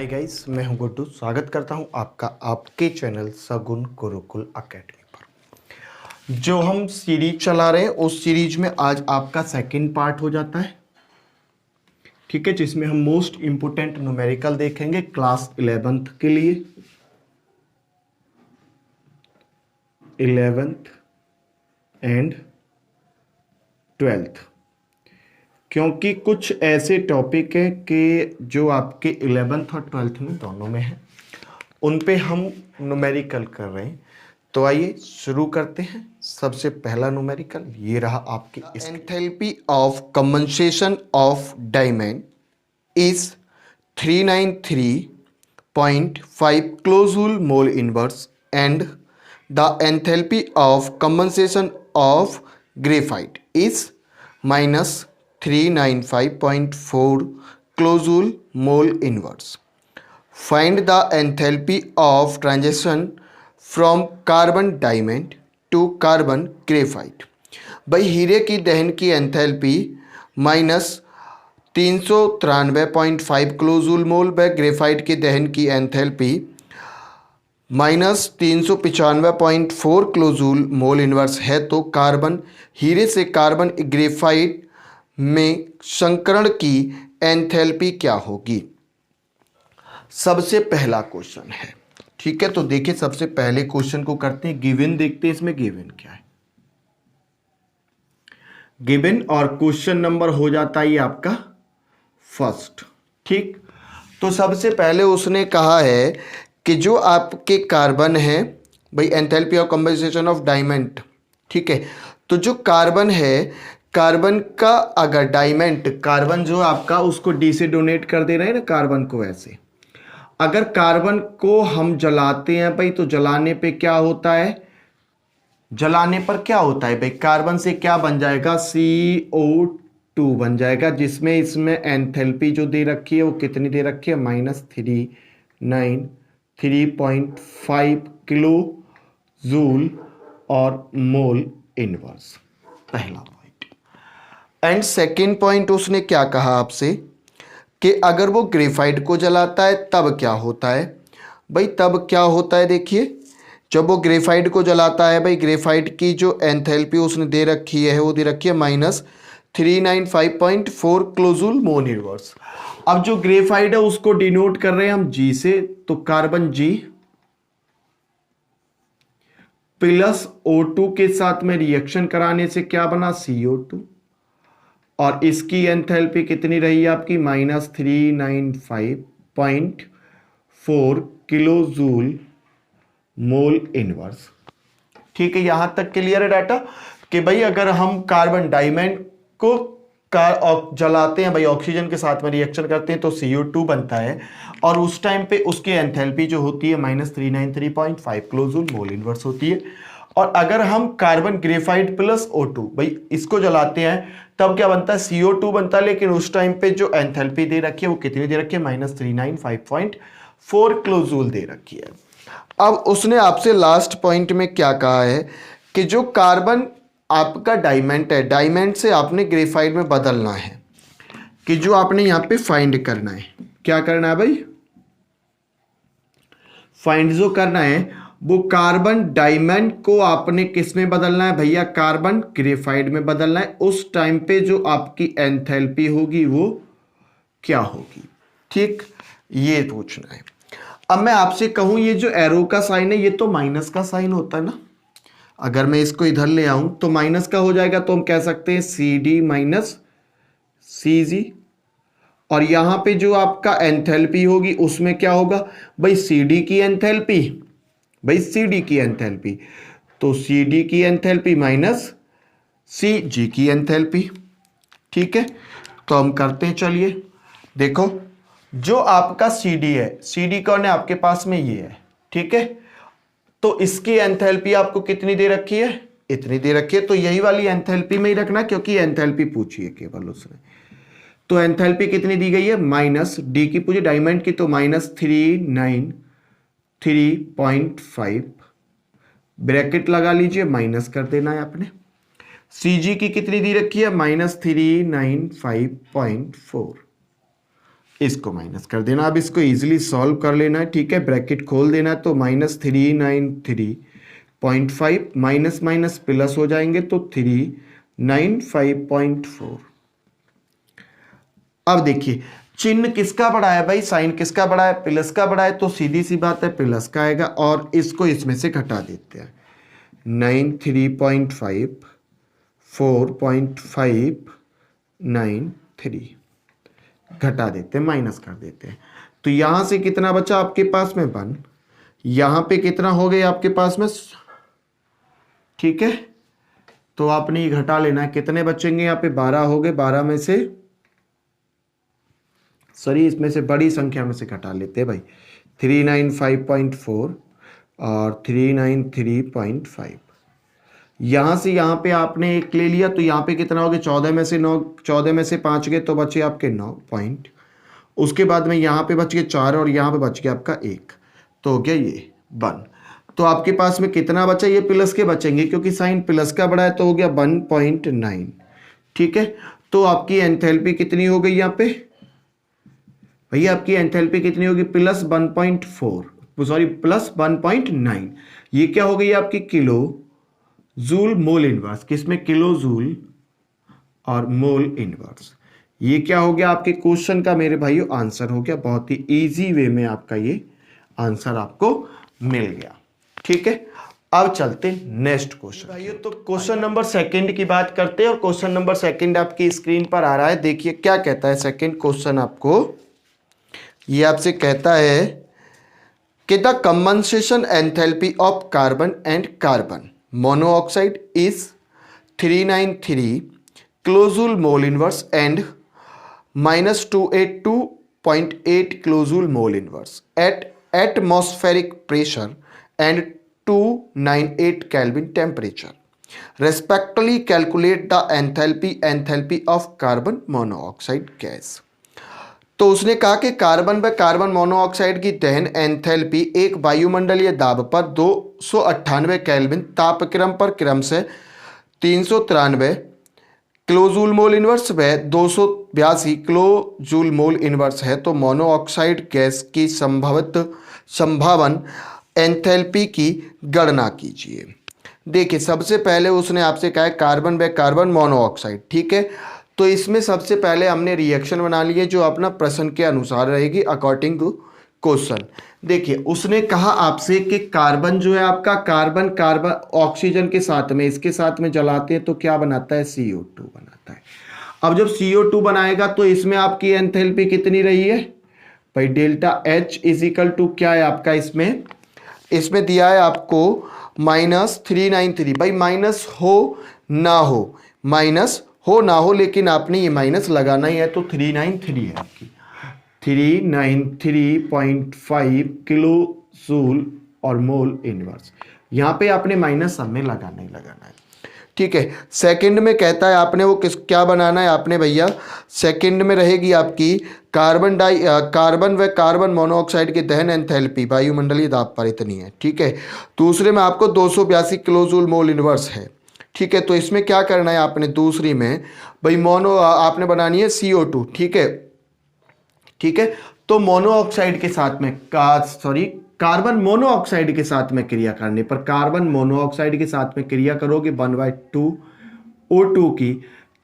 Hi guys, मैं हूं गुड्डू। स्वागत करता हूं आपका आपके चैनल सगुन गुरुकुल एकेडमी पर। जो हम सीरीज चला रहे हैं उस सीरीज में आज आपका सेकंड पार्ट हो जाता है, ठीक है, जिसमें हम मोस्ट इंपोर्टेंट न्यूमेरिकल देखेंगे क्लास 11th के लिए, 11th एंड 12th। क्योंकि कुछ ऐसे टॉपिक हैं कि जो आपके 11th और 12th में दोनों में है, उन पे हम न्यूमेरिकल कर रहे हैं। तो आइए शुरू करते हैं। सबसे पहला न्यूमेरिकल ये रहा आपकी, enthalpy of condensation of diamond is 393.5 kilojoule mole inverse and the enthalpy of condensation of graphite is -395.4 kilojoule mole inverse. Find the enthalpy of transition from carbon diamond to carbon graphite. भाई हीरे की दहन की enthalpy -393.5 kilojoule मोल व graphite की दहन की enthalpy -395.4 kilojoule mole inverse है। तो कार्बन हीरे से कार्बन ग्रेफाइट में संकरण की एंथैल्पी क्या होगी? सबसे पहला क्वेश्चन है, ठीक है। तो देखिए सबसे पहले क्वेश्चन को करते हैं, गिवन देखते हैं इसमें गिवन क्या है। गिवन और क्वेश्चन नंबर हो जाता है ये आपका फर्स्ट, ठीक। तो सबसे पहले उसने कहा है कि जो आपके कार्बन है, भाई enthalpy of condensation of diamond, ठीक है। तो जो कार्बन है, कार्बन का अगर डायमंड, कार्बन जो आपका उसको डी से डोनेट कर दे रहे हैं ना कार्बन को, ऐसे अगर कार्बन को हम जलाते हैं भाई, तो जलाने पे क्या होता है, जलाने पर क्या होता है भाई, कार्बन से क्या बन जाएगा, CO2 बन जाएगा, जिसमें इसमें एंथैल्पी जो दे रखी है वो कितनी दे रखी है, -393.5 किलो जूल और मोल इनवर्स। पहला पॉइंट। एंड सेकेंड पॉइंट उसने क्या कहा आपसे कि अगर वो ग्रेफाइट को जलाता है तब क्या होता है। भाई तब क्या होता है, देखिए जब वो ग्रेफाइट को जलाता है, भाई ग्रेफाइट की जो एंथैल्पी उसने दे रखी है वो दे रखी है -395.4 किलोजूल मोल इनवर्स। अब जो ग्रेफाइट है उसको डिनोट कर रहे हैं हम G से, तो कार्बन G प्लस O2 के साथ में रिएक्शन कराने से क्या बना, CO2, और इसकी एंथैल्पी कितनी रही आपकी, -395.4 किलो जूल मोल इनवर्स। ठीक है, यहां तक क्लियर है डाटा कि भाई अगर हम कार्बन डायमंड को जलाते हैं, भाई ऑक्सीजन के साथ में रिएक्शन करते हैं तो CO2 बनता है, और उस टाइम पे उसकी एंथैल्पी जो होती है -393.5 किलो जूल मोल इनवर्स होती है। और अगर हम कार्बन ग्रेफाइट प्लस O2 भाई इसको जलाते हैं तब क्या बनता है, CO2 बनता है, लेकिन उस टाइम पे जो एंथैल्पी दे रखी है वो कितनी दे रखी है, -395.4 किलो जूल दे रखी है। अब उसने आपसे लास्ट पॉइंट में क्या कहा है कि जो कार्बन आपका डायमंड है, डायमंड से आपने ग्रेफाइट में बदलना है, कि जो आपने यहां पे फाइंड करना है, क्या करना है भाई, फाइंड जो करना है वो कार्बन डायमंड को आपने किस में बदलना है भैया, कार्बन ग्रेफाइट में बदलना है। उस टाइम पे जो आपकी एंथैल्पी होगी वो क्या होगी, ठीक, ये पूछना है। अब मैं आपसे कहूं ये जो एरो का साइन है ये तो माइनस का साइन होता है ना, अगर मैं इसको इधर ले आऊं तो माइनस का हो जाएगा, तो हम कह सकते हैं CD माइनस CG, और यहां पे जो आपका एंथैल्पी होगी उसमें क्या होगा भाई, CD की एंथैल्पी, भाई CD की एंथैल्पी, तो CD की एंथैल्पी माइनस CG की एंथैल्पी, ठीक है। तो हम करते हैं, चलिए देखो जो आपका CD है, CD कौन है आपके पास में, ये है, ठीक है। तो इसकी एंथैल्पी आपको कितनी दे रखी है, इतनी दे रखी है, तो यही वाली एंथैल्पी में ही रखना क्योंकि एंथैल्पी पूछी है केवल उसने। तो एंथैल्पी कितनी दी गई है, -D की पूछी डायमंड की, तो -393.5 ब्रैकेट लगा लीजिए, माइनस कर देना है आपने। CG की कितनी दी रखी है, -395.4, इसको माइनस कर देना। अब इसको इजीली सॉल्व कर लेना है, ठीक है, ब्रैकेट खोल देना है। तो -393.5 माइनस माइनस प्लस हो जाएंगे तो 395.4। अब देखिए चिन्ह किसका बड़ा है भाई, साइन किसका बड़ा है, प्लस का बड़ा है, तो सीधी सी बात है प्लस का आएगा और इसको इसमें से घटा देते हैं। 93.5 4.593 घटा देते हैं, माइनस कर देते हैं। तो यहां से कितना बचा आपके पास में 1, यहां पे कितना हो गया आपके पास में, ठीक है, तो आपने ये घटा लेना है। कितने बचेंगे यहाँ पे 12 हो गए, 12 में से सॉरी इसमें से बड़ी संख्या में से घटा लेते हैं भाई, 395.4 और 393.5। यहां से यहां पे आपने एक ले लिया तो यहां पे कितना हो गया, 14 में से 9, 14 में से 5 गए तो बचे आपके 9 पॉइंट। उसके बाद में यहां पे बच गए 4 और यहां पे बच गया आपका 1, तो हो गया ये 1। तो आपके पास में कितना बचा, ये प्लस के बचेंगे क्योंकि साइन प्लस का बड़ा है, तो हो गया 1.9, ठीक है। तो आपकी एंथैल्पी कितनी हो गई यहाँ पे भैया, आपकी एंथैल्पी कितनी होगी, प्लस 1.4 सॉरी प्लस 1.9। ये क्या हो गई आपकी किलो जूल मोल इनवर्स, किसमें किलो जूल और मोल इनवर्स। ये क्या हो गया आपके क्वेश्चन का मेरे भाइयों आंसर हो गया। बहुत ही इजी वे में आपका ये आंसर आपको मिल गया, ठीक है। अब चलते नेक्स्ट क्वेश्चन भाइयों। तो क्वेश्चन नंबर सेकंड की बात करते हैं और क्वेश्चन नंबर सेकंड आपकी स्क्रीन पर आ रहा है। देखिए क्या कहता है सेकंड क्वेश्चन आपको, ये आपसे कहता है कि the condensation enthalpy of carbon and carbon monoxide is 393 kilojoule mole inverse and -282.8 kilojoule mole inverse at atmospheric pressure and 298 kelvin temperature respectively calculate the enthalpy of carbon monoxide gas. तो उसने कहा कि कार्बन व carbon monoxide की दहन enthalpy एक वायुमंडलीय दाब पर 298 केल्विन तापक्रम पर क्रम से 393 किलोजूल मोल इनवर्स व 282 किलोजूल मोल इनवर्स है। तो मोनोऑक्साइड गैस की संभावन एंथैल्पी की गणना कीजिए। देखिए सबसे पहले उसने आपसे कहा है कार्बन व कार्बन मोनोऑक्साइड, ठीक है। तो इसमें सबसे पहले हमने रिएक्शन बना ली है जो अपना प्रश्न के अनुसार रहेगी अकॉर्डिंग टू क्वेश्चन। देखिए उसने कहा आपसे कि कार्बन जो है आपका, कार्बन कार्बन ऑक्सीजन के साथ में इसके साथ में जलाते हैं तो क्या बनाता है, CO2 बनाता है। अब जब CO2 बनाएगा तो इसमें आपकी एंथैल्पी कितनी रही है भाई, डेल्टा H इजिकल टू क्या है आपका, इसमें दिया है आपको -393। भाई माइनस हो ना हो, माइनस हो ना हो, लेकिन आपने ये माइनस लगाना ही है। तो 393 है आपकी, 393.5 किलो जूल और मोल इनवर्स। यहाँ पे आपने माइनस सब में लगाना ही लगाना है, ठीक है। सेकंड में कहता है आपने वो क्या बनाना है आपने भैया, सेकंड में रहेगी आपकी कार्बन व कार्बन मोनोऑक्साइड की दहन एंथैल्पी वायुमंडलीय दाब पर इतनी है, ठीक है। दूसरे में आपको 282 किलो जूल मोल इनवर्स है, ठीक है। तो इसमें क्या करना है आपने, दूसरी में भाई आपने बनानी है CO2, ठीक है, ठीक है। तो मोनोऑक्साइड के साथ में कार्बन मोनोऑक्साइड के साथ में क्रिया करने पर, कार्बन मोनोऑक्साइड के साथ में क्रिया करोगे 1/2 O2 की,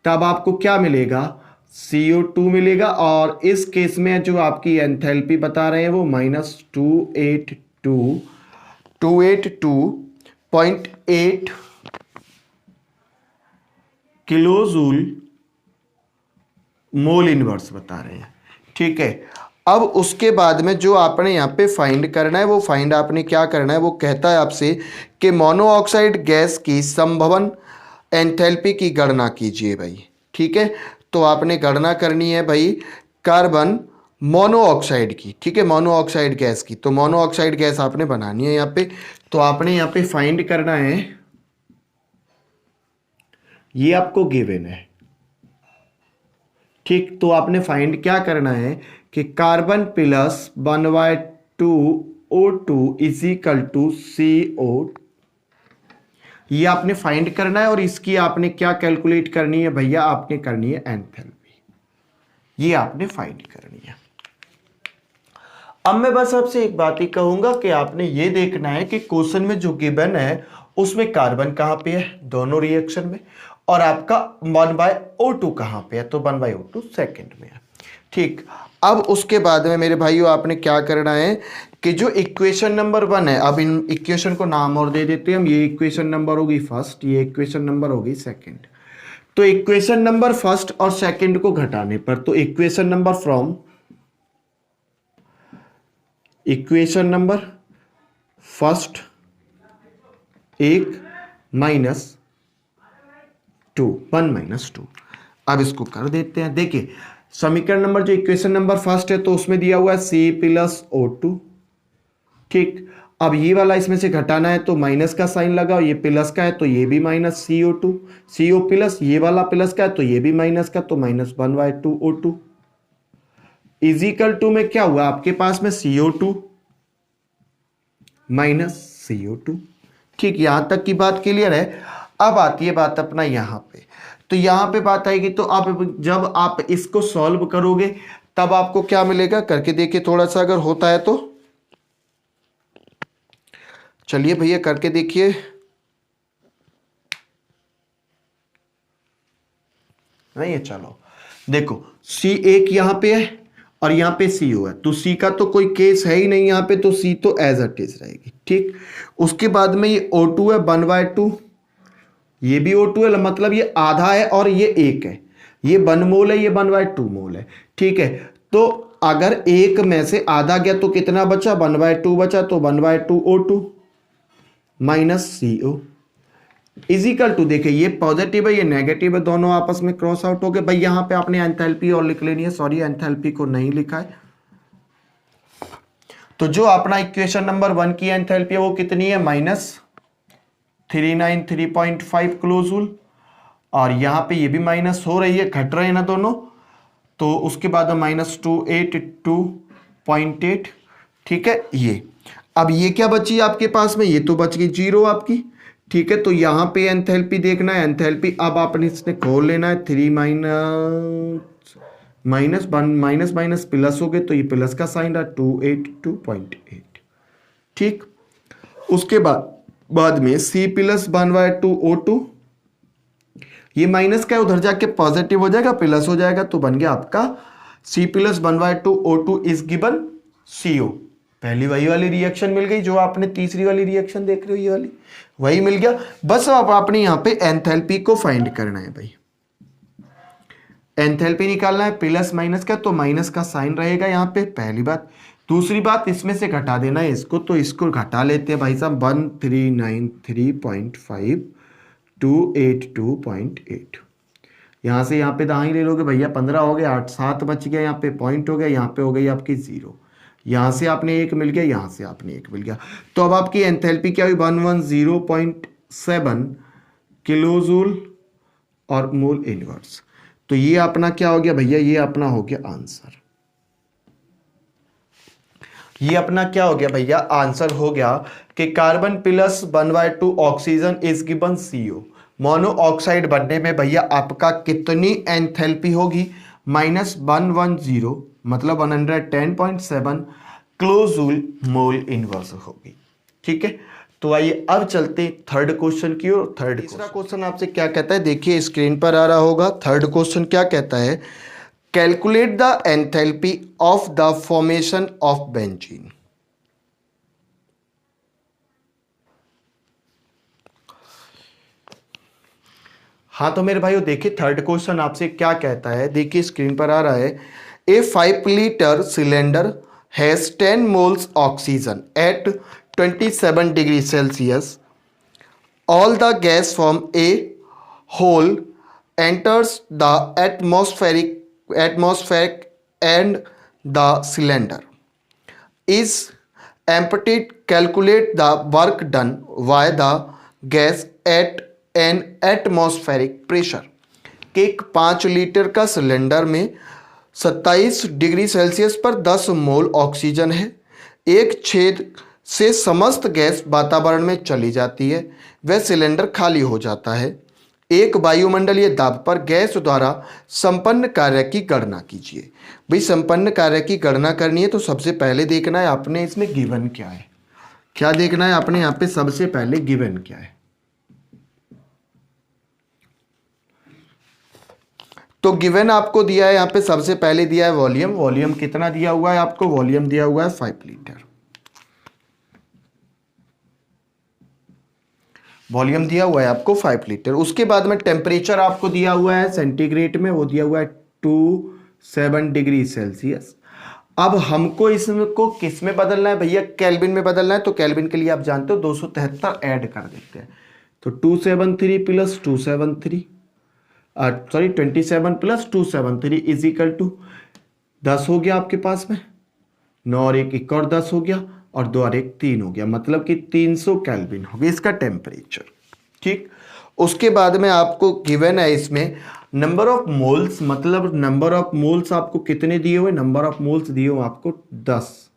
तब आपको क्या मिलेगा, CO2 मिलेगा। और इस केस में जो आपकी एंथैल्पी बता रहे हैं वो -282.8 किलोजूल मोल इनवर्स बता रहे हैं, ठीक है। अब उसके बाद में जो आपने यहाँ पे फाइंड करना है वो फाइंड आपने क्या करना है, वो कहता है आपसे कि मोनोऑक्साइड गैस की संभवन एंथैल्पी की गणना कीजिए भाई, ठीक है। तो आपने गणना करनी है भाई कार्बन मोनोऑक्साइड की, ठीक है, मोनोऑक्साइड गैस की। तो मोनोऑक्साइड गैस आपने बनानी है यहाँ पे, तो आपने यहाँ पे फाइंड करना है, ये आपको गिवन है, ठीक। तो आपने फाइंड क्या करना है कि carbon plus 1/2 O2 equal to CO, ये आपने फाइंड करना है। और इसकी आपने क्या कैलकुलेट करनी है भैया, आपने करनी है एंथैल्पी, ये आपने फाइंड करनी है, अब मैं बस आपसे एक बात ही कहूंगा कि आपने ये देखना है कि क्वेश्चन में जो गिवन है उसमें कार्बन कहां पे है दोनों रिएक्शन में, और आपका 1/O2 कहां पे है, तो 1/O2 सेकंड में है। ठीक, अब उसके बाद में मेरे भाइयों आपने क्या करना है कि जो इक्वेशन नंबर 1 है, अब इन इक्वेशन को नाम और दे देते हैं हम। ये इक्वेशन नंबर होगी फर्स्ट, ये इक्वेशन नंबर होगी सेकंड। तो इक्वेशन नंबर फर्स्ट और सेकंड को घटाने पर, तो equation number from equation number first 1 -2 1 -2। अब इसको कर देते हैं। देखिए समीकरण नंबर जो इक्वेशन नंबर फर्स्ट है तो उसमें दिया हुआ है C+O2। ठीक, अब ये वाला इसमें से घटाना है तो माइनस का साइन लगाओ, ये प्लस का है तो ये भी माइनस CO2, CO प्लस, ये वाला प्लस का है तो ये भी माइनस का, तो -1/2O2 इजिकल टू में क्या हुआ आपके पास में CO2 -CO2। ठीक, यहां तक की बात क्लियर है। अब आती है बात अपना यहां पे, तो यहां पे बात आएगी, तो आप जब आप इसको सॉल्व करोगे तब आपको क्या मिलेगा, करके देखिए थोड़ा सा अगर होता है तो। चलिए भैया करके देखिए। नहीं है, चलो देखो C1 यहां पे है और यहां पे CO है, तो C का तो कोई केस है ही नहीं यहां पे, तो C तो एज इट इज रहेगी। ठीक, उसके बाद में ये O2 है 1/2, ये भी O2 है, मतलब ये आधा है और ये 1 है, ये 1 मोल है, ये 1/2 मोल है। ठीक है, तो अगर एक में से आधा गया तो कितना बचा, 1/2 बचा, तो 1/2O2 -CO इजिकल टू, देखिए ये पॉजिटिव है ये नेगेटिव है, दोनों आपस में क्रॉस आउट हो गए। भाई यहां पे आपने एंथैल्पी और लिख लेनी है, सॉरी एंथैल्पी को नहीं लिखा है। तो जो अपना इक्वेशन नंबर 1 की एंथैल्पी है वो कितनी है, -393.5 किलोजूल, और यहां पे ये भी माइनस हो रही है, घट रहे हैं ना दोनों, तो उसके बाद -282.8। ठीक है, ये अब ये क्या बची आपके पास में, ये तो बच गई 0 आपकी। ठीक है, तो यहां पे एंथैल्पी देखना है, एंथैल्पी अब आपने इसने खोल लेना है, 3 माइनस माइनस प्लस हो गए, तो ये प्लस का साइन रहा 282.8। ठीक, उसके बाद में C+1/2O2, ये माइनस का उधर जाके पॉजिटिव हो जाएगा, प्लस हो जाएगा, तो बन गया आपका C+1/2O2 इज गिवन CO। पहली वही वाली रिएक्शन मिल गई जो आपने तीसरी वाली रिएक्शन देख रहे हो, ये वाली वही मिल गया। बस अब आपने यहां पे एंथैल्पी को फाइंड करना है भाई, एंथैल्पी निकालना है प्लस माइनस का, तो माइनस का साइन रहेगा यहां पे, पहली बात। दूसरी बात, इसमें से घटा देना है इसको, तो इसको घटा लेते हैं भाई साहब, 1393.5 282.8। यहां से यहां पे दाएं ले लोगे भैया, 15 हो गए, 8 7 बच गया, यहाँ पे पॉइंट हो गया, यहाँ पे हो गई आपकी 0, यहां से आपने 1 मिल गया, यहां से आपने 1 मिल गया। तो अब आपकी एंथैल्पी क्या हुई, 110.7 किलोजूल और मोल इनवर्स। तो ये अपना क्या हो गया भैया, ये अपना हो गया आंसर। ये अपना क्या हो गया भैया, आंसर हो गया कि carbon plus 1/2 oxygen is given CO। Mono oxide बनने में भैया आपका कितनी एंथैल्पी होगी, -110 मतलब 110.7 किलोजूल मोल इनवर्स होगी। ठीक है, तो आइए अब चलते थर्ड क्वेश्चन की ओर। तीसरा क्वेश्चन आपसे क्या कहता है, देखिए स्क्रीन पर आ रहा होगा। थर्ड क्वेश्चन क्या कहता है, calculate the enthalpy of the formation of benzene. हाँ तो मेरे भाइयों देखिए थर्ड क्वेश्चन आपसे क्या कहता है, देखिए स्क्रीन पर आ रहा है। A 5 litre cylinder has 10 moles oxygen at 27 degree Celsius. All the gas from a hole enters the atmospheric and the cylinder is emptied. Calculate the work done by the gas at an atmospheric pressure। एक 5 litre का cylinder में 27 degree Celsius पर 10 मोल oxygen है। एक छेद से समस्त gas वातावरण में चली जाती है, वह सिलेंडर खाली हो जाता है। एक वायुमंडलीय दाब पर गैस द्वारा संपन्न कार्य की गणना कीजिए। भाई संपन्न कार्य की गणना करनी है तो सबसे पहले देखना है आपने इसमें गिवन क्या है। क्या देखना है आपने यहाँ पे सबसे पहले गिवन क्या है। तो गिवन आपको दिया है यहाँ पे सबसे पहले दिया है वॉल्यूम। वॉल्यूम कितना दिया हुआ है आपको? वॉल्यूम दिया हुआ है 5 लीटर। वॉल्यूम दिया हुआ है आपको 5 लीटर। उसके बाद में टेम्परेचर आपको दिया हुआ है सेंटीग्रेड में, वो दिया हुआ है 27 डिग्री सेल्सियस। अब हमको इसको किस में बदलना है भैया? केल्विन में बदलना है। तो केल्विन के लिए आप जानते हो 273 ऐड कर देते हैं। तो 273 plus 273 sorry 27 plus 273 is equal to 10 हो गया आपके पास में। 9 और 1 और 10 हो गया, और 2 और 1 3 हो गया, मतलब कि 300 केल्विन हो गया इसका टेम्परेचर। ठीक, उसके बाद में आपको गिवन है इसमें नंबर ऑफ मोल्स, मतलब नंबर ऑफ मोल्स आपको कितने दिए हुए? नंबर ऑफ मोल्स दिए हुए आपको 10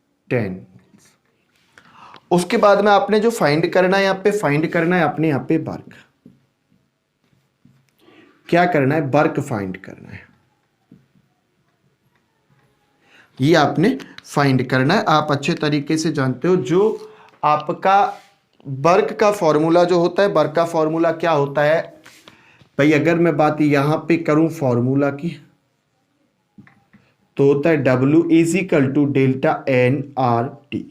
उसके बाद में आपने जो फाइंड करना है यहाँ पे, फाइंड करना है आपने यहाँ पे वर्क। क्या करना है? वर्क फाइंड करना है, ये आपने फाइंड करना है। आप अच्छे तरीके से जानते हो जो आपका वर्क का फॉर्मूला जो होता है, वर्क का फॉर्मूला क्या होता है भाई? अगर मैं बात यहां पे करूं फॉर्मूला की, तो होता है W is equal to delta NRT।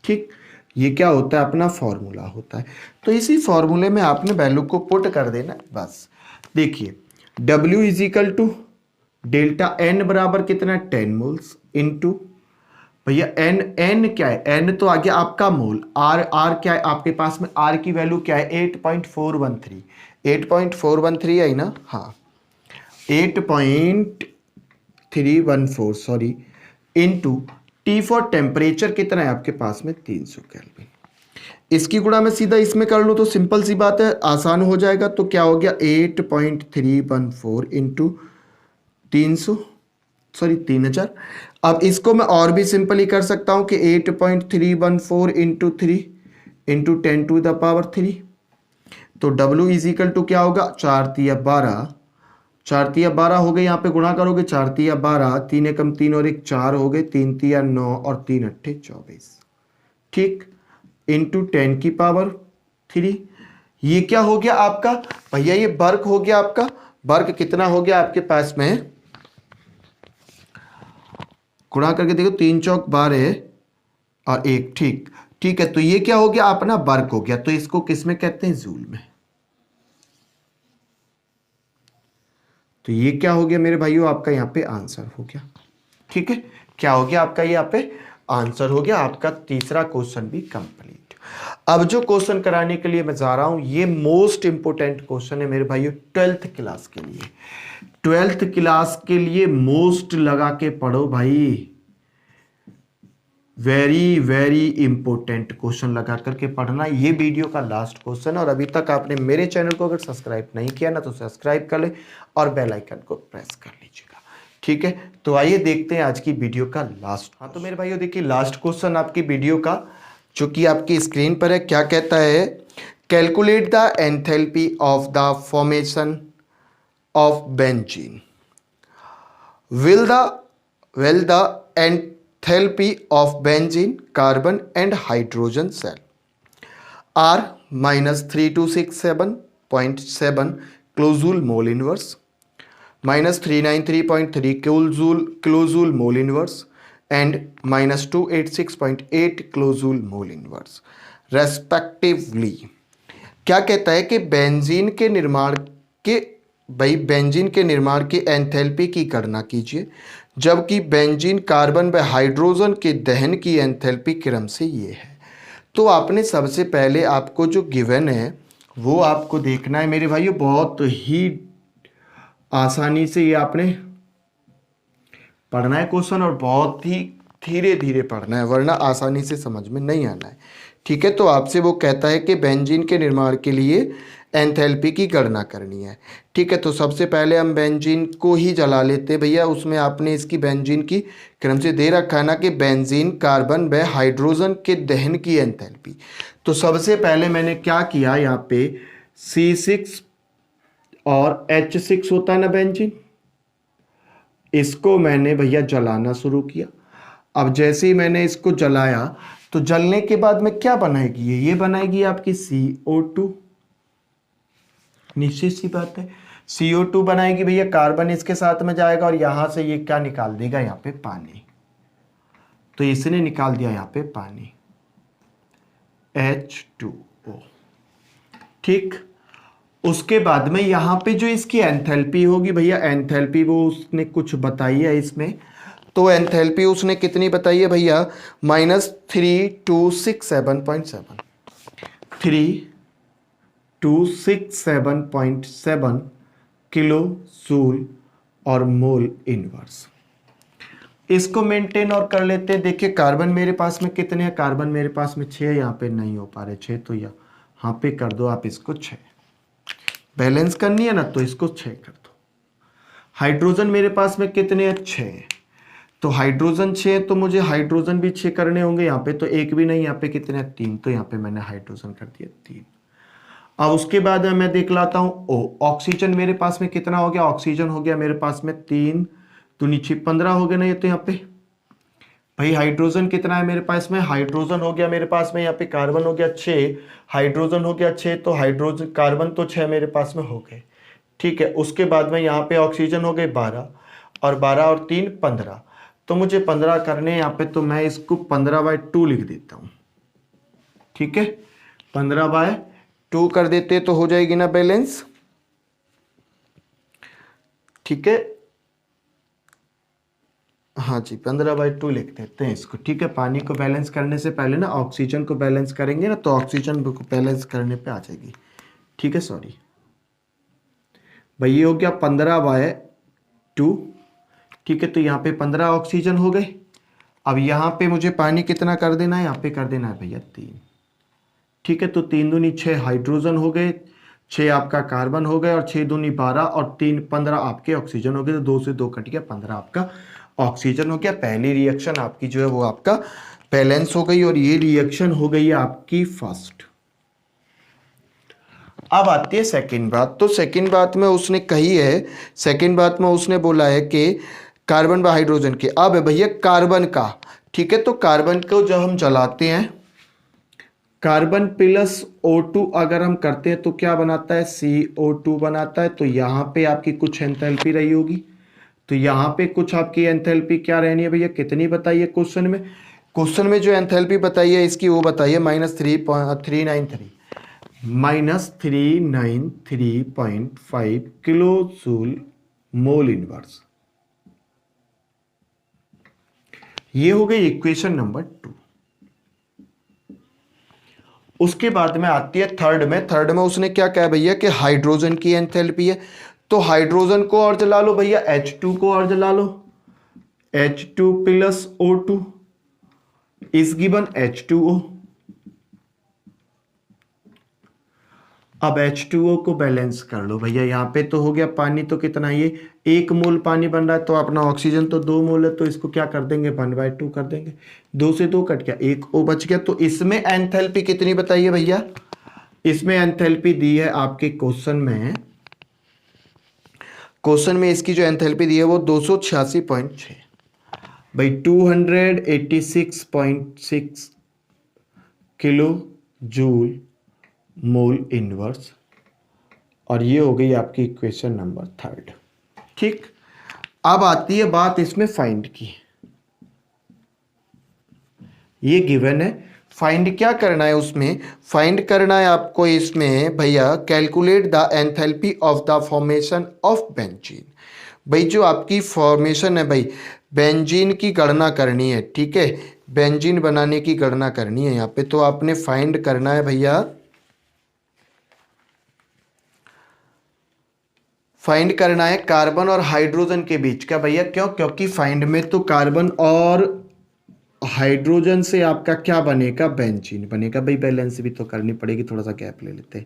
ठीक, ये क्या होता है? अपना फॉर्मूला होता है। तो इसी फॉर्मूले में आपने वैल्यू को पुट कर देना बस। देखिए W is equal to delta N बराबर कितना? 10 मोल्स इंटू भैया N क्या है? N तो आ गया आपका मोल। R क्या है आपके पास में? R की वैल्यू क्या है? 8.413 8.413 आई ना? हाँ 8.314 sorry, into T for temperature कितना है आपके पास में? 300 केल्विन। इसकी गुणा मैं सीधा इसमें कर लूँ तो सिंपल सी बात है, आसान हो जाएगा। तो क्या हो गया? 8.314 इंटू 300 सॉरी 3000। अब इसको मैं और भी सिंपल ही कर सकता हूं कि 8.314 into 3 into 10 to the power 3। तो W इज इक्वल टू क्या होगा? 4 तिया 12, 4 तिया 12 हो गए, यहाँ पे गुणा करोगे 4 तिया 12, 3 एकम 3 और 1 4 हो गए, 3 तिया 9 और 3 अट्ठे 24। ठीक, इंटू 10 की पावर 3। ये क्या हो गया आपका भैया? ये वर्क हो गया आपका। वर्क कितना हो गया आपके पास में? गुणा करके देखो, 3 चौक 12 और 1। ठीक, ठीक है। तो ये क्या हो गया? अपना वर्क हो गया। तो इसको किस में कहते हैं? जूल में। तो ये क्या हो गया मेरे भाइयों? आपका यहाँ पे आंसर हो गया। ठीक है, क्या हो गया आपका? यहाँ पे आंसर हो गया आपका। तीसरा क्वेश्चन भी कंप्लीट। अब जो क्वेश्चन कराने के लिए मैं जा रहा हूं, ये मोस्ट इंपोर्टेंट क्वेश्चन है मेरे भाइयों 12th क्लास के लिए। 12th क्लास के लिए मोस्ट लगा के पढ़ो भाई, वेरी वेरी इंपॉर्टेंट क्वेश्चन लगा करके पढ़ना। ये वीडियो का लास्ट क्वेश्चन, और अभी तक आपने मेरे चैनल को अगर सब्सक्राइब नहीं किया ना तो सब्सक्राइब कर ले और बेल आइकन को प्रेस कर लीजिएगा। ठीक है, तो आइए देखते हैं आज की वीडियो का लास्ट। हाँ तो मेरे भाइयों देखिए, लास्ट क्वेश्चन आपकी वीडियो का जो कि आपकी स्क्रीन पर है, क्या कहता है? Calculate the enthalpy of the formation of benzene. will the enthalpy of benzene, carbon and hydrogen cell are minus 3267.7 kilojoule mole inverse, minus 393.3 kilojoule mole inverse and minus 286.8 kilojoule mole inverse respectively। क्या कहता है कि benzene के निर्माण के enthalpy की गणना कीजिए, जबकि बेंजीन, कार्बन व हाइड्रोजन के दहन की एंथैल्पी क्रम से ये है। तो आपने सबसे पहले आपको जो गिवन है वो आपको देखना है मेरे भाइयों, बहुत ही आसानी से ये आपने पढ़ना है क्वेश्चन, और बहुत ही धीरे धीरे पढ़ना है, वरना आसानी से समझ में नहीं आना है। ठीक है, तो आपसे वो कहता है कि बेंजीन के निर्माण के लिए एंथैल्पी की गणना करनी है। ठीक है, तो सबसे पहले हम बेंजीन को ही जला लेते हैं भैया। उसमें आपने इसकी बेंजीन की क्रम से दे रखा है ना कि बेंजीन, कार्बन व हाइड्रोजन के दहन की एंथैल्पी। तो सबसे पहले मैंने क्या किया, यहाँ पे C6 और H6 होता है ना बेंजीन, इसको मैंने भैया जलाना शुरू किया। अब जैसे ही मैंने इसको जलाया तो जलने के बाद में क्या बनाएगी ये बनाएगी आपकी CO2। निश्चित सी बात है, CO2 बनाएगी भैया, कार्बन इसके साथ में जाएगा और यहां से ये क्या निकाल देगा यहाँ पे पानी। तो इसने निकाल दिया यहाँ पे पानी H2O। ठीक, उसके बाद में यहाँ पे जो इसकी एंथैल्पी होगी भैया, एंथैल्पी वो उसने कुछ बताई है इसमें, तो एंथैल्पी उसने कितनी बताई है भैया, -3267.7 3267.7 किलो जूल और मोल इनवर्स। इसको मेंटेन और कर लेते हैं। देखिए कार्बन मेरे पास में कितने हैं, कार्बन मेरे पास में 6, यहाँ पे नहीं हो पा रहे 6, तो यहाँ पे कर दो आप इसको 6, बैलेंस करनी है ना, तो इसको 6 कर दो। हाइड्रोजन मेरे पास में कितने हैं, 6, तो हाइड्रोजन 6, तो मुझे हाइड्रोजन भी 6 करने होंगे यहाँ पे, तो एक भी नहीं, यहाँ पे कितने हैं, 3, तो यहाँ पे मैंने हाइड्रोजन कर दिया 3। अब उसके बाद मैं देख लाता हूँ ओ, ऑक्सीजन मेरे पास में कितना हो गया, ऑक्सीजन हो गया मेरे पास में 3, तो नीचे 15 हो गए ना ये, तो यहाँ पे भाई हाइड्रोजन कितना है मेरे पास में, हाइड्रोजन हो गया मेरे पास में यहाँ पे, कार्बन हो गया 6, हाइड्रोजन हो गया 6, तो हाइड्रोजन कार्बन तो 6 मेरे पास में हो गए। ठीक है, उसके बाद में यहाँ पे ऑक्सीजन हो गए 12, और 12 और 3 15, तो मुझे 15 करने यहाँ पे, तो मैं इसको 15/2 लिख देता हूँ। ठीक है, 15/2 कर देते तो हो जाएगी ना बैलेंस। ठीक है, हाँ जी 15/2 लिख देते हैं इसको। ठीक है, पानी को बैलेंस करने से पहले ना ऑक्सीजन को बैलेंस करेंगे ना, तो ऑक्सीजन को बैलेंस करने पे आ जाएगी। ठीक है, सॉरी भाई, ये हो गया 15/2। ठीक है, तो यहाँ पे 15 ऑक्सीजन हो गए। अब यहाँ पे मुझे पानी कितना कर देना है, यहाँ पे कर देना है भैया 3। ठीक है, तो 3 दूनी 6 हाइड्रोजन हो गए, 6 आपका कार्बन हो गए, और 6 दूनी 12 और 3 15 आपके ऑक्सीजन हो गए, तो 2 से 2 कट गया, 15 आपका ऑक्सीजन हो गया। पहली रिएक्शन आपकी जो है वो आपका बैलेंस हो गई, और ये रिएक्शन हो गई है आपकी फर्स्ट। अब आती है सेकंड बात। तो सेकंड बात में उसने कही है, सेकंड बात में उसने बोला है कि कार्बन व हाइड्रोजन के, अब है भैया कार्बन का। ठीक है, तो कार्बन को जब हम जलाते हैं, कार्बन प्लस O2 अगर हम करते हैं तो क्या बनाता है, CO2 बनाता है। तो यहाँ पे आपकी कुछ एंथैल्पी रही होगी, तो यहाँ पे कुछ आपकी एंथैल्पी क्या रहनी है भैया, कितनी बताइए क्वेश्चन में, क्वेश्चन में जो एंथैल्पी बताई है इसकी वो बताइए -393.5 किलो जूल मोल इनवर्स। ये हो गई इक्वेशन नंबर 2। उसके बाद में आती है थर्ड में। थर्ड में उसने क्या कहा भैया कि हाइड्रोजन की एंथैल्पी है, तो हाइड्रोजन को और जला लो भैया, H2 को और जला लो, H2 plus O2 is given H2O। अब H2O को बैलेंस कर लो भैया, यहाँ पे तो हो गया पानी, तो कितना ये 1 मोल पानी बन रहा है, तो अपना ऑक्सीजन तो 2 मोल है, तो इसको क्या कर देंगे 1/2 कर देंगे, 2 से 2 कट गया, 1 O बच गया। तो इसमें एंथैल्पी कितनी बताइए भैया, इसमें एंथैल्पी दी है आपके क्वेश्चन में, क्वेश्चन में इसकी जो एंथैल्पी दी है वो 286.6 भाई, 286.6 किलो जूल मोल इनवर्स, और ये हो गई आपकी इक्वेशन नंबर 3। ठीक, अब आती है बात इसमें फाइंड की। ये गिवन है, फाइंड क्या करना है उसमें, फाइंड करना है आपको इसमें भैया, calculate the enthalpy of the formation of benzene. भाई जो आपकी फॉर्मेशन है भाई, बेंजीन की गणना करनी है। ठीक है, बेंजीन बनाने की गणना करनी है यहाँ पे, तो आपने फाइंड करना है भैया, फाइंड करना है कार्बन और हाइड्रोजन के बीच का भैया। क्यों, क्योंकि फाइंड में तो कार्बन और हाइड्रोजन से आपका क्या बनेगा, बेंजीन बनेगा भाई, बैलेंस भी तो करनी पड़ेगी, थोड़ा सा गैप ले लेते हैं।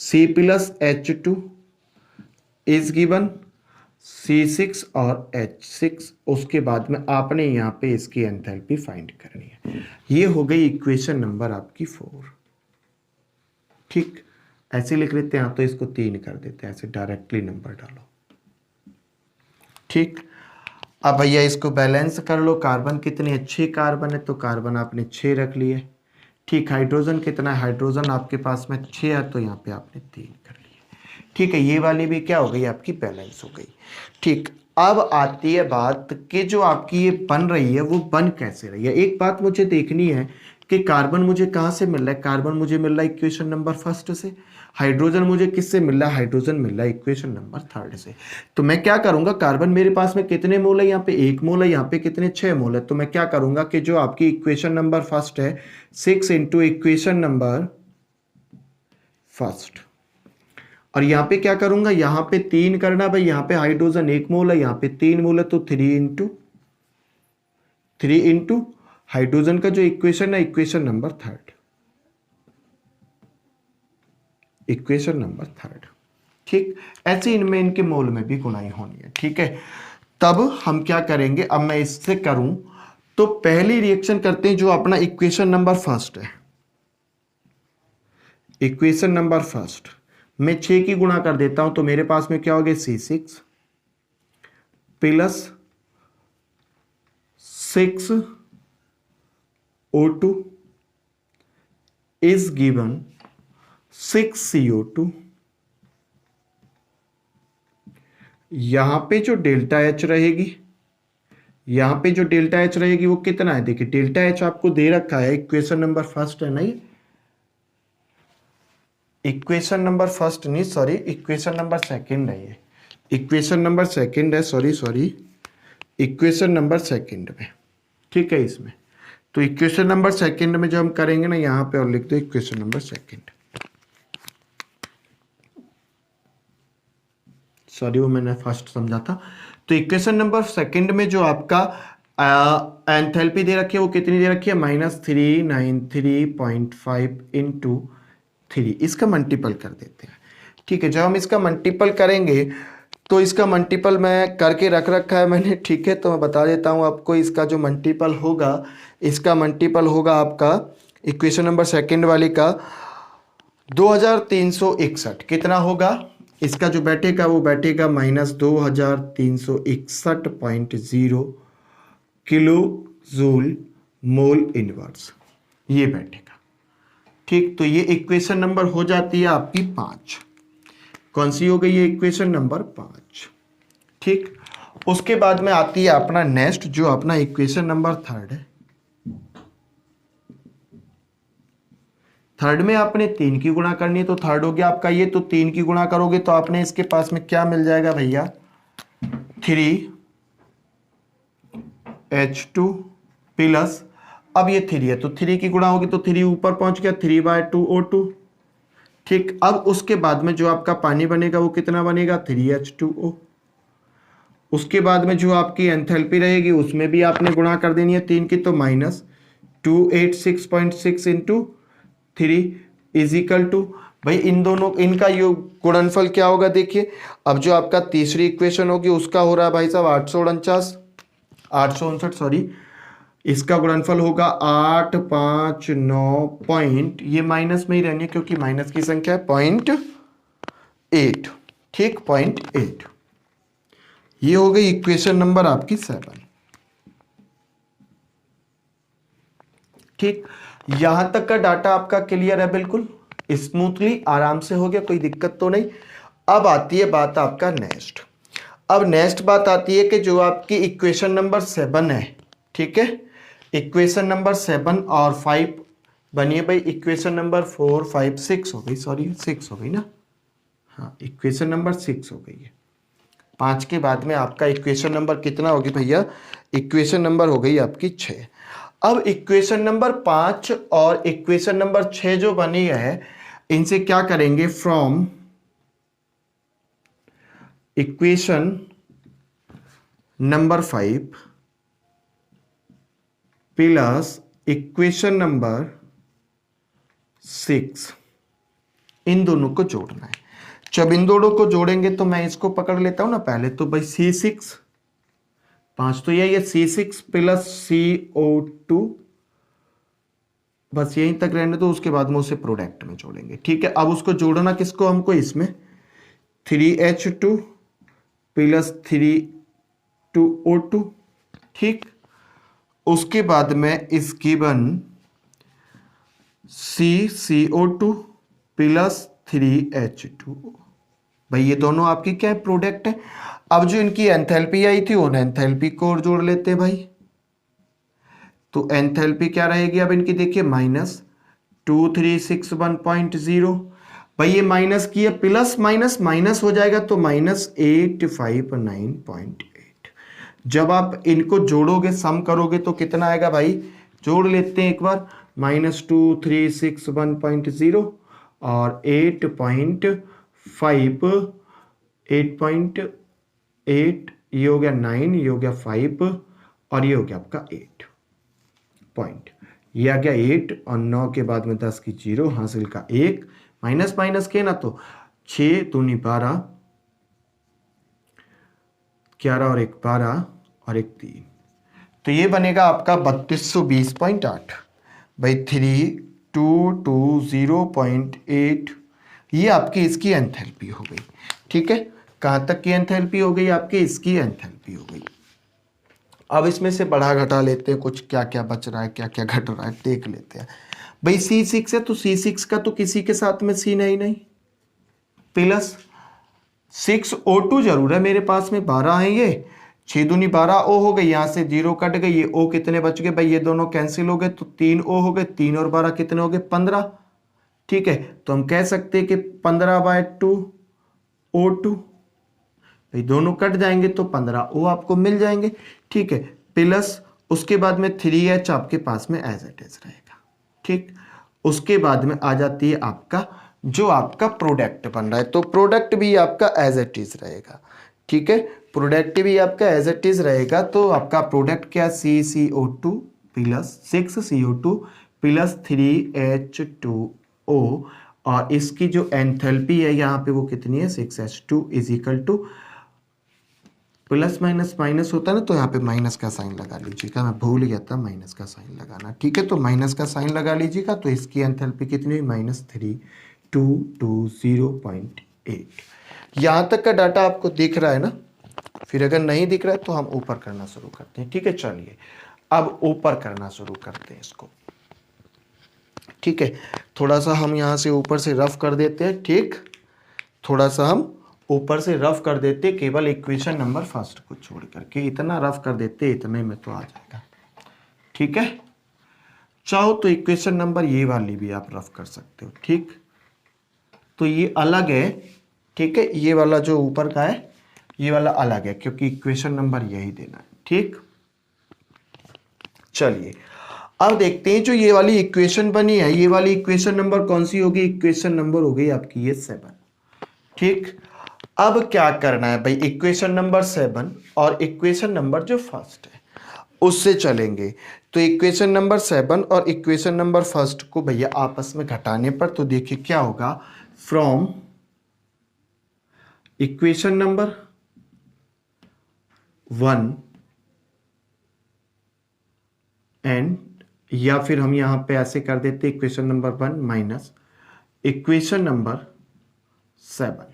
C+H2 इज गिवन C6 और H6। उसके बाद में आपने यहाँ पे इसकी एंथैल्पी फाइंड करनी है। ये हो गई इक्वेशन नंबर आपकी 4। ठीक, ऐसे लिख लेते हैं, तो इसको 3 कर देते हैं, ऐसे डायरेक्टली नंबर डालो। ठीक, अब भैया इसको बैलेंस कर लो। कार्बन कितने अच्छे कार्बन है, तो कार्बन आपने 6 रख लिए। ठीक, हाइड्रोजन कितना है, हाइड्रोजन आपके पास में 6 है, तो यहाँ पे आपने 3 कर लिए। ठीक है, ये वाली भी क्या हो गई आपकी, बैलेंस हो गई। ठीक, अब आती है बात कि जो आपकी ये बन रही है वो बन कैसे रही है। एक बात मुझे देखनी है कि कार्बन मुझे कहाँ से मिल रहा है, कार्बन मुझे मिल रहा है इक्वेशन नंबर फर्स्ट से। हाइड्रोजन मुझे किससे मिल रहा है, हाइड्रोजन मिल रहा है इक्वेशन नंबर थर्ड से। तो मैं क्या करूंगा, कार्बन मेरे पास में कितने मोल है, यहाँ पे 1 मोल है, यहाँ पे कितने 6 मोल है। तो मैं क्या करूंगा कि जो आपकी इक्वेशन नंबर फर्स्ट है 6 इंटू इक्वेशन नंबर फर्स्ट, और यहाँ पे क्या करूंगा, यहाँ पे 3 करना भाई। यहाँ पे हाइड्रोजन 1 मोल है, यहाँ पे 3 मोल है, तो 3 इंटू हाइड्रोजन का जो इक्वेशन है equation number third, equation number third. ठीक, ऐसे इनमें इनके मोल में भी गुणाई होनी है। ठीक है, तब हम क्या करेंगे, अब मैं इससे करूं तो पहली रिएक्शन करते हैं जो अपना इक्वेशन नंबर फर्स्ट है। इक्वेशन नंबर फर्स्ट में 6 की गुणा कर देता हूं, तो मेरे पास में क्या हो गया, C6 plus 6O2 is given 6CO2। यहां पे जो डेल्टा H रहेगी, यहां पे जो डेल्टा H रहेगी वो कितना है, देखिए डेल्टा H आपको दे रखा है, इक्वेशन नंबर फर्स्ट है ना, ये इक्वेशन नंबर फर्स्ट नहीं, सॉरी इक्वेशन नंबर सेकंड है, ये इक्वेशन नंबर सेकंड है, सॉरी इक्वेशन नंबर सेकंड में। ठीक है, इसमें तो इक्वेशन नंबर सेकंड में जो हम करेंगे ना, यहां पे और लिख दो इक्वेशन नंबर सेकंड, सॉरी वो मैंने फर्स्ट समझा था। तो इक्वेशन नंबर सेकंड में जो आपका एंथैल्पी दे रखी है वो कितनी दे रखी है, -393.5 इंटू 3, इसका मल्टीपल कर देते हैं। ठीक है, जब हम इसका मल्टीपल करेंगे तो इसका मल्टीपल मैं करके रख रखा है मैंने। ठीक है, तो मैं बता देता हूं आपको, इसका जो मल्टीपल होगा, इसका मल्टीपल होगा आपका इक्वेशन नंबर सेकंड वाली का 2361। कितना होगा, इसका जो बैठेगा वो बैठेगा -2361.0 किलो जूल मोल इनवर्स, ये बैठेगा। ठीक, तो ये इक्वेशन नंबर हो जाती है आपकी 5। कौन सी हो गई, ये इक्वेशन नंबर 5। ठीक, उसके बाद में आती है अपना नेक्स्ट जो अपना इक्वेशन नंबर थर्ड है। थर्ड में आपने 3 की गुणा करनी है, तो थर्ड हो गया आपका ये, तो 3 की गुणा करोगे तो आपने इसके पास में क्या मिल जाएगा भैया, 3H2 प्लस, अब ये 3 है तो 3 की गुणा होगी तो 3 ऊपर पहुंच गया, 3/2O2। ठीक, अब उसके बाद में जो आपका पानी बनेगा वो कितना बनेगा, 3H2O। उसके बाद में जो आपकी एंथैल्पी रहेगी उसमें भी आपने गुणा कर देनी है 3 की, तो -286.6 इंटू 3 इजिकल टू, भाई इन दोनों इनका योग गुणनफल क्या होगा, देखिए अब जो आपका तीसरी इक्वेशन होगी उसका हो रहा है भाई साहब 859 सॉरी, इसका गुणनफल होगा 859 पॉइंट, ये माइनस में ही रहनी है क्योंकि माइनस की संख्या है 0.8। ठीक, 0.8, ये हो गई इक्वेशन नंबर आपकी 7। ठीक, यहां तक का डाटा आपका क्लियर है, बिल्कुल स्मूथली आराम से हो गया, कोई दिक्कत तो नहीं। अब आती है बात आपका नेक्स्ट। अब नेक्स्ट बात आती है कि जो आपकी इक्वेशन नंबर 7 है, ठीक है, इक्वेशन नंबर 7 और 5 बनिए भाई, इक्वेशन नंबर 4 5 6 हो गई, सॉरी 6 हो गई ना, हाँ इक्वेशन नंबर 6 हो गई है। 5 के बाद में आपका इक्वेशन नंबर कितना होगी भैया, इक्वेशन नंबर हो गई आपकी 6। अब इक्वेशन नंबर 5 और इक्वेशन नंबर 6 जो बनी है, इनसे क्या करेंगे, from equation number 5 plus equation number 6, इन दोनों को जोड़ना है। जब इन दोनों को जोड़ेंगे तो मैं इसको पकड़ लेता हूं ना पहले, तो भाई C6, 5 तो यही है, C6 प्लस CO2 बस यहीं तक रहने दो, उसके बाद में उसे प्रोडक्ट में जोड़ेंगे। ठीक है, अब उसको जोड़ना किसको हमको, इसमें 3H2 प्लस 3 2O2। ठीक, उसके बाद में इस गिवन CCO2 प्लस 3H2। भाई ये दोनों आपकी क्या है, प्रोडक्ट है। अब जो इनकी एंथैल्पी आई थी उन एंथैल्पी को और जोड़ लेते हैं भाई। तो एंथैल्पी क्या रहेगी अब इनकी, देखिए -2361.0। भाई ये माइनस की है, प्लस माइनस माइनस हो जाएगा तो -859.8। जब आप इनको जोड़ोगे, सम करोगे तो कितना आएगा भाई, जोड़ लेते हैं एक बार, -2361.0 और 8.8, ये हो गया 9, ये हो गया 5 और ये हो गया आपका 8 पॉइंट। ये आ गया 8 और 9 के बाद में 10 की 0, हासिल का 1, माइनस माइनस के ना तो 6 दूनी 12, 11 और 1 12 और 1 3, तो ये बनेगा आपका 3220.8 भाई 3220.8। ये आपकी इसकी एंथैल्पी हो गई। ठीक है, कहाँ तक की एंथैल्पी हो गई आपकी, इसकी एंथैल्पी हो गई। अब इसमें से बढ़ा घटा लेते हैं, कुछ क्या क्या बच रहा है, क्या क्या घट रहा है देख लेते हैं। भाई C6 है तो C6 का तो किसी के साथ में C नहीं, प्लस 6O2 जरूर है मेरे पास में, 12 है ये, 6 दूनी 12 O हो गई, यहां से 0 कट गई, ये O कितने बच गए भाई, ये दोनों कैंसिल हो गए तो 3O हो गए, 3 और 12 कितने हो गए, 15। ठीक है, तो हम कह सकते हैं कि 15/2O2, भाई दोनों कट जाएंगे तो 15O आपको मिल जाएंगे। ठीक है, प्लस उसके बाद में 3H आपके पास में एज इट इज रहेगा। ठीक, उसके बाद में आ जाती है आपका जो आपका प्रोडक्ट बन रहा है, तो प्रोडक्ट भी आपका एज इट इज रहेगा। ठीक है, प्रोडक्ट भी आपका एज इट इज रहेगा, तो आपका प्रोडक्ट क्या, CCO2 plus 6CO2 plus 3H2O, और इसकी जो एंथैल्पी है यहाँ पे वो कितनी है, 6H2 is equal to, plus minus minus होता है ना, तो यहाँ पे माइनस का साइन लगा लीजिएगा, मैं भूल गया था माइनस का साइन लगाना। ठीक है, तो माइनस का साइन लगा लीजिएगा, तो इसकी एंथैल्पी कितनी हुई, -3220.8। यहाँ तक का डाटा आपको दिख रहा है ना, फिर अगर नहीं दिख रहा है तो हम ऊपर करना शुरू करते हैं। ठीक है, चलिए अब ऊपर करना शुरू करते हैं इसको। ठीक है, थोड़ा सा हम यहाँ से ऊपर से रफ कर देते हैं। ठीक, थोड़ा सा हम ऊपर से रफ कर देते, केवल इक्वेशन नंबर फर्स्ट को छोड़ करके, इतना रफ कर देते, इतने में तो आ जाएगा। ठीक है, चाहो तो इक्वेशन नंबर ये वाली भी आप रफ कर सकते हो। ठीक, तो ये अलग है। ठीक है, ये वाला जो ऊपर का है ये वाला अलग है, क्योंकि इक्वेशन नंबर यही देना है। ठीक, चलिए अब देखते हैं जो ये वाली इक्वेशन बनी है, ये वाली इक्वेशन नंबर कौन सी होगी, इक्वेशन नंबर हो गई आपकी ये 7। ठीक, अब क्या करना है भाई, इक्वेशन नंबर 7 और इक्वेशन नंबर जो फर्स्ट है उससे चलेंगे। तो इक्वेशन नंबर 7 और इक्वेशन नंबर फर्स्ट को भैया आपस में घटाने पर तो देखिए क्या होगा, फ्रॉम इक्वेशन नंबर 1 एंड, या फिर हम यहां पे ऐसे कर देते equation number 1 minus equation number 7।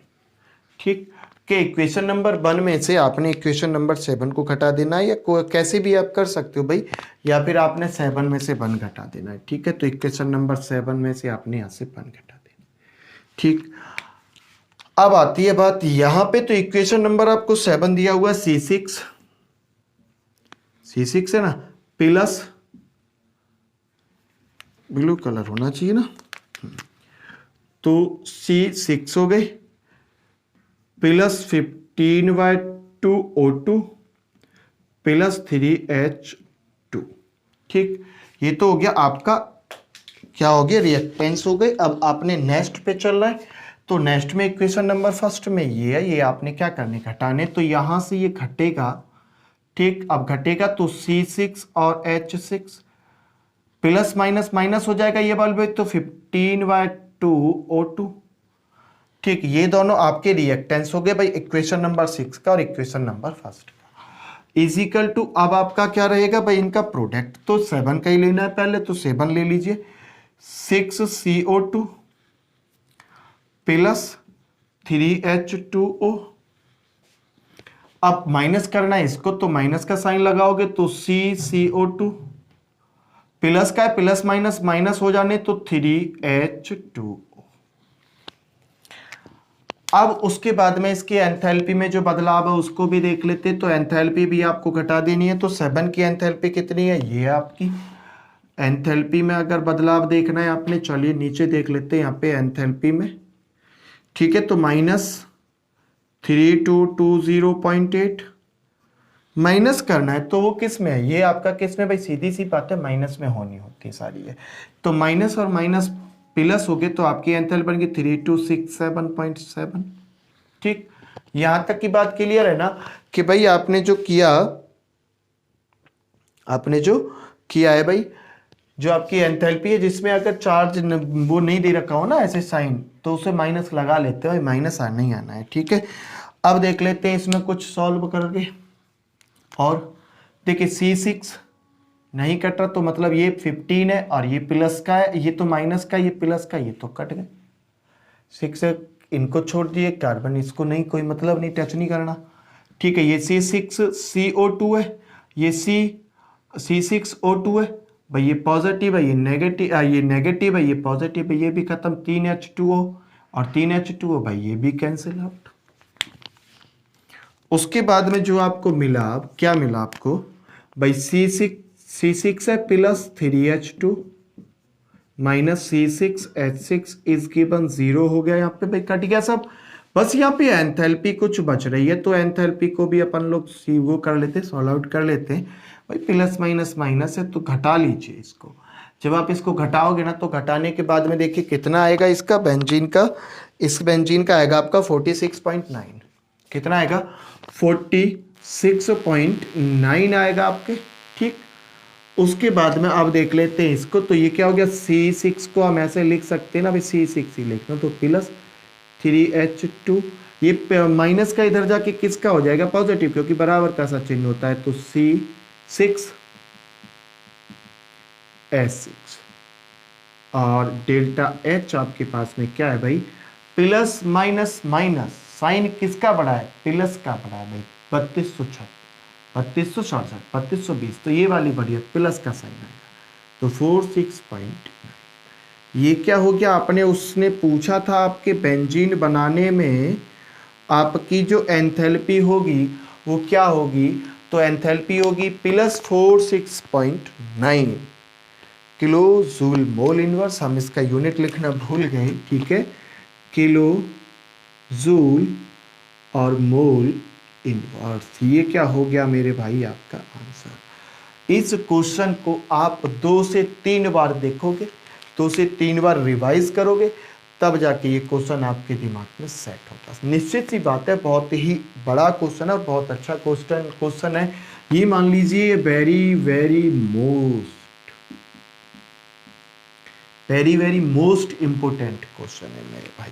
ठीक, कि इक्वेशन नंबर 1 में से आपने इक्वेशन नंबर 7 को घटा देना है, या कैसे भी आप कर सकते हो भाई, या फिर आपने 7 में से 1 घटा देना है। ठीक है, तो इक्वेशन नंबर 7 में से आपने यहां से 1 घटा देना। ठीक, अब आती है बात यहां पे, तो इक्वेशन नंबर आपको 7 दिया हुआ C6 है ना, प्लस ब्लू कलर होना चाहिए ना, तो C6 हो गई प्लस 15/2O2 प्लस 3H2। ठीक, ये तो हो गया आपका, क्या हो गया, रिएक्टेंस हो गई। अब आपने नेक्स्ट पे चल रहा है, तो नेक्स्ट में इक्वेशन नंबर फर्स्ट में ये है, ये आपने क्या करने, घटाने, तो यहां से ये घटेगा। ठीक, अब घटेगा तो C6 और H6 प्लस माइनस माइनस हो जाएगा ये बल्ब, तो 15/2O2। ठीक, ये दोनों आपके रिएक्टेंस हो गए भाई, इक्वेशन नंबर 6 का और इक्वेशन नंबर फर्स्ट का, इजिकल टू, अब आपका क्या रहेगा भाई, इनका प्रोडक्ट तो 7 का ही लेना है पहले, तो 7 ले लीजिए। 6CO2 plus 3H2O। अब माइनस करना है इसको, तो माइनस का साइन लगाओगे तो CCO2 प्लस का है, प्लस माइनस माइनस हो जाने तो 3H2O। अब उसके बाद में इसकी एंथैल्पी में जो बदलाव है उसको भी देख लेते। तो एंथैल्पी भी आपको घटा देनी है। तो 7 की एंथैल्पी कितनी है, ये आपकी एंथैल्पी में अगर बदलाव देखना है आपने, चलिए नीचे देख लेते हैं यहाँ पे एंथैल्पी में। ठीक है, तो -3220.8 माइनस करना है तो वो किस में है, ये आपका किस में, भाई सीधी सी बात है माइनस में होनी होती है सारी है। तो माइनस और माइनस प्लस हो गए तो आपकी एंथैल्पी बन गई 3267.7। ठीक, यहां तक की बात क्लियर है ना कि भाई आपने जो किया है भाई, जो आपकी एंथैल्पी है जिसमें अगर चार्ज वो नहीं दे रखा हो ना ऐसे साइन, तो उसे माइनस लगा लेते हो, माइनस आना ही आना है। ठीक है, अब देख लेते हैं इसमें कुछ सॉल्व करके। और देखिए C6 नहीं कट रहा तो मतलब ये 15 है और ये प्लस का है, ये तो माइनस का, ये प्लस का, ये तो कट गए। 6 इनको छोड़ दिए, कार्बन इसको नहीं, कोई मतलब नहीं, टच नहीं करना। ठीक है, ये C6CO2 है, ये C6O2 है भाई, ये पॉजिटिव है, ये नेगेटिव है, ये पॉजिटिव है, ये भी खत्म। 3H2O और 3H2O भाई ये भी कैंसिल आउट। उसके बाद में जो आपको मिला, क्या मिला आपको भाई, C6 है plus 3H2 minus C6H6 is given 0 हो गया। यहाँ पे भाई कट गया सब, बस यहाँ पे एंथैल्पी कुछ बच रही है, तो एंथैल्पी को भी अपन लोग वो कर लेते, सॉल्व आउट कर लेते हैं भाई। प्लस माइनस माइनस है तो घटा लीजिए इसको। जब आप इसको घटाओगे ना तो घटाने के बाद में देखिए कितना आएगा इसका बेंजीन का, इस बेंजीन का आएगा आपका 46.9। कितना आएगा, 46.9 आएगा आपके। ठीक, उसके बाद में आप देख लेते हैं इसको, तो ये क्या हो गया, C6 को हम ऐसे लिख सकते हैं ना भाई, C6 ही लिखना, तो प्लस 3H2, ये माइनस का इधर जाके किसका हो जाएगा, पॉजिटिव, क्योंकि बराबर का सा चिन्ह होता है। तो C6H6 और डेल्टा H आपके पास में क्या है भाई, प्लस माइनस माइनस, साइन किसका बड़ा है, प्लस का बड़ा है भाई, 3220, तो ये वाली बढ़िया प्लस का साइन आएगा, तो 46.9। ये क्या हो गया, आपने उसने पूछा था आपके बेंजीन बनाने में आपकी जो एंथैल्पी होगी वो क्या होगी, तो एंथैल्पी होगी plus 46.9 kilo joule mole inverse. हम इसका यूनिट लिखना भूल गए। ठीक है, किलो जूल और मोल इनवर्स, ये क्या हो गया मेरे भाई आपका आंसर। इस क्वेश्चन को आप 2 से 3 बार देखोगे, 2 से 3 बार रिवाइज करोगे, तब जाके ये क्वेश्चन आपके दिमाग में सेट होगा। निश्चित सी बात है, बहुत ही बड़ा क्वेश्चन है और बहुत अच्छा क्वेश्चन है। ये मान लीजिए very very most important question है मेरे भाई।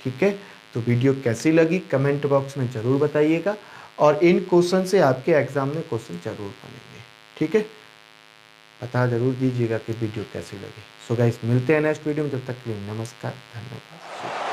ठीक है, तो वीडियो कैसी लगी कमेंट बॉक्स में जरूर बताइएगा, और इन क्वेश्चन से आपके एग्जाम में क्वेश्चन जरूर बनेंगे। ठीक है, बता जरूर दीजिएगा कि वीडियो कैसी लगी। सो गाइस, मिलते हैं नेक्स्ट वीडियो में, जब तक के लिए नमस्कार, धन्यवाद।